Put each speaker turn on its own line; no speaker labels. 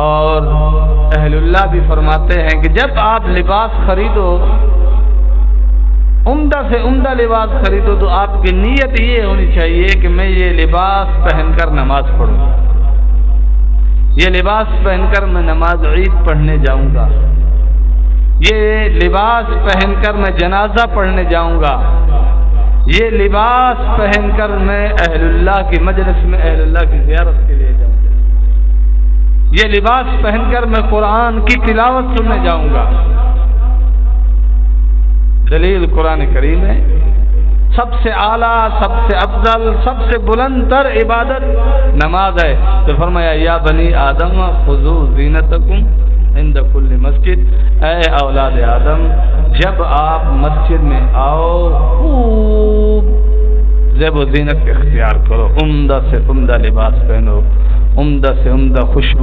اور اہل اللہ بھی فرماتے ہیں کہ جب آپ لباس خریدو، عمدہ سے عمدہ لباس خریدو، تو آپ کی نیت یہ ہونی چاہیے کہ میں یہ لباس پہن کر نماز پڑھوں، یہ لباس پہن کر میں نماز عید پڑھنے جاؤں گا، یہ لباس پہن کر میں جنازہ پڑھنے جاؤں گا، یہ لباس پہن کر میں اہل اللہ کی مجلس میں اہل اللہ کی زیارت کے لیے جاؤں گا، یہ لباس پہن کر میں قرآن کی تلاوت سننے جاؤں گا۔ دلیل قرآن کریم ہے۔ سب سے اعلیٰ، سب سے افضل، سب سے بلند تر عبادت نماز ہے، تو فرمایا یا بنی آدم خذوا زینتکم عند کل مسجد، اے اولاد آدم جب آپ مسجد میں آؤ خوب زیب و زینت اختیار کرو، عمدہ سے عمدہ لباس پہنو، عمدہ سے عمدہ خوشبو